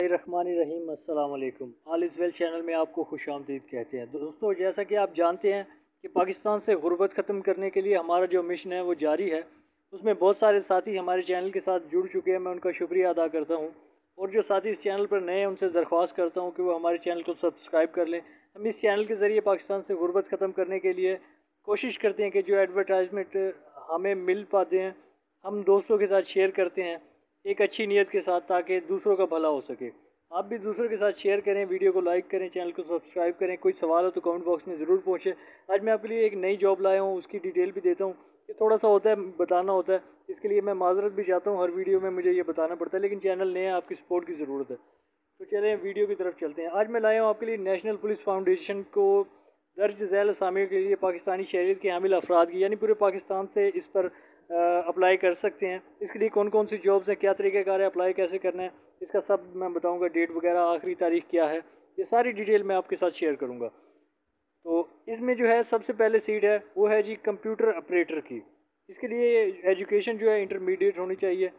रहीम अस्सलाम वालेकुम। All is well channel में आपको खुशामदीद कहते हैं। दोस्तों, जैसा कि आप जानते हैं कि पाकिस्तान से गुर्बत ख़त्म करने के लिए हमारा जो मिशन है वो जारी है। उसमें बहुत सारे साथी हमारे चैनल के साथ जुड़ चुके हैं, मैं उनका शुक्रिया अदा करता हूँ। और जो साथी इस चैनल पर नए हैं उनसे दरख्वास्त करता हूँ कि वो हमारे चैनल को सब्सक्राइब कर लें। हम इस चैनल के ज़रिए पाकिस्तान से गुर्बत ख़त्म करने के लिए कोशिश करते हैं कि जो एडवर्टाइजमेंट हमें मिल पाते हैं हम दोस्तों के साथ शेयर करते हैं एक अच्छी नीयत के साथ, ताकि दूसरों का भला हो सके। आप भी दूसरों के साथ शेयर करें, वीडियो को लाइक करें, चैनल को सब्सक्राइब करें। कोई सवाल हो तो कमेंट बॉक्स में ज़रूर पूछें। आज मैं आपके लिए एक नई जॉब लाया हूँ, उसकी डिटेल भी देता हूँ। ये थोड़ा सा होता है, बताना होता है, इसके लिए मैं माजरत भी चाहता हूँ। हर वीडियो में मुझे ये बताना पड़ता है, लेकिन चैनल नए हैं, आपकी सपोर्ट की ज़रूरत है। तो चलें वीडियो की तरफ चलते हैं। आज मैं लाया हूँ आपके लिए नेशनल पुलिस फाउंडेशन को दर्ज झैल असामियों के लिए पाकिस्तानी शहरियत के हामिल अफराद की, यानी पूरे पाकिस्तान से इस पर अप्लाई कर सकते हैं। इसके लिए कौन कौन सी जॉब्स हैं, क्या तरीक़ाकार है, अप्लाई कैसे करना है, इसका सब मैं बताऊंगा। डेट वगैरह, आखिरी तारीख क्या है, ये सारी डिटेल मैं आपके साथ शेयर करूंगा। तो इसमें जो है सबसे पहले सीट है वो है जी कंप्यूटर ऑपरेटर की। इसके लिए एजुकेशन जो है इंटरमीडिएट होनी चाहिए,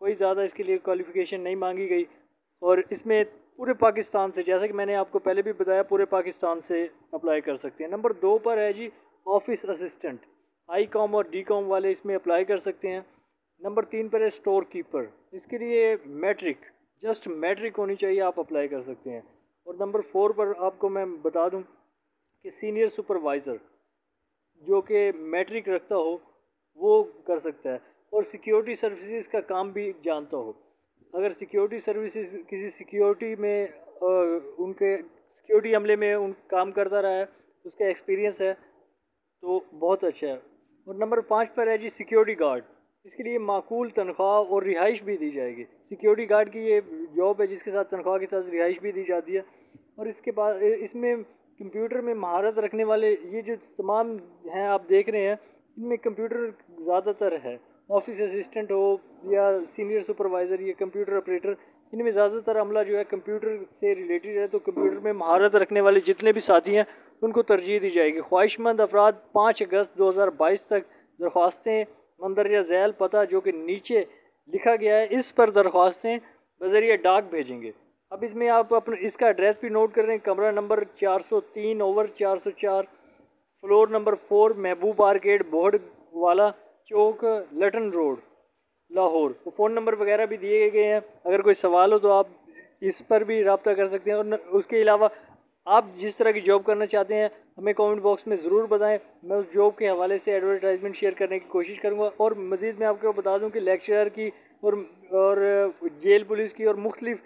कोई ज़्यादा इसके लिए क्वालिफ़िकेशन नहीं मांगी गई। और इसमें पूरे पाकिस्तान से, जैसा कि मैंने आपको पहले भी बताया, पूरे पाकिस्तान से अप्लाई कर सकते हैं। नंबर 2 पर है जी ऑफिस असिस्टेंट। आई कॉम और डी कॉम वाले इसमें अप्लाई कर सकते हैं। नंबर 3 पर है स्टोर कीपर। इसके लिए मैट्रिक, जस्ट मैट्रिक होनी चाहिए, आप अप्लाई कर सकते हैं। और नंबर 4 पर आपको मैं बता दूं कि सीनियर सुपरवाइज़र, जो कि मैट्रिक रखता हो वो कर सकता है, और सिक्योरिटी सर्विसेज का काम भी जानता हो। अगर सिक्योरिटी सर्विसेज किसी सिक्योरिटी में उनके सिक्योरिटी अमले में उन काम करता रहा है, उसका एक्सपीरियंस है, तो बहुत अच्छा है। और नंबर 5 पर है जी सिक्योरिटी गार्ड। इसके लिए माकूल तनख्वाह और रिहाइश भी दी जाएगी। सिक्योरिटी गार्ड की ये जॉब है जिसके साथ तनख्वाह के साथ रिहाइश भी दी जाती है। और इसके बाद इसमें कंप्यूटर में महारत रखने वाले ये जो तमाम हैं आप देख रहे हैं, इनमें कंप्यूटर ज़्यादातर है। ऑफिस असिस्टेंट हो या सीनियर सुपरवाइज़र, ये कंप्यूटर ऑपरेटर, इनमें ज़्यादातर अमला जो है कंप्यूटर से रिलेटेड है। तो कंप्यूटर में महारत रखने वाले जितने भी साथी हैं उनको तरजीह दी जाएगी। ख्वाहिशमंद अफराद 5 अगस्त 2022 तक दरख्वास्तें मंदरजा झैल पता जो कि नीचे लिखा गया है, इस पर दरख्वास्तें बजरिए डाक भेजेंगे। अब इसमें आप अपना इसका एड्रेस भी नोट कर रहे हैं। कमरा नंबर 403 ओवर 404, फ्लोर नंबर 4, महबूब आर्केड, बोहड़ वाला चौक, लटन रोड, लाहौर। तो फ़ोन नंबर वगैरह भी दिए गए हैं, अगर कोई सवाल हो तो आप इस पर भी रब्ता कर सकते हैं। और उसके अलावा आप जिस तरह की जॉब करना चाहते हैं हमें कमेंट बॉक्स में ज़रूर बताएं। मैं उस जॉब के हवाले से एडवर्टाइजमेंट शेयर करने की कोशिश करूंगा। और मज़ीद मैं आपको बता दूं कि लेक्चरर की और जेल पुलिस की और मुख्तलिफ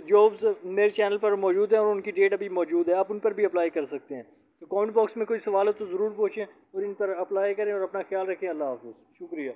जॉब्स मेरे चैनल पर मौजूद हैं, और उनकी डेट अभी मौजूद है, आप उन पर भी अप्लाई कर सकते हैं। तो कमेंट बॉक्स में कोई सवाल हो तो ज़रूर पूछें और इन पर अप्लाई करें, और अपना ख्याल रखें। अल्लाह हाफ़िज़, शुक्रिया।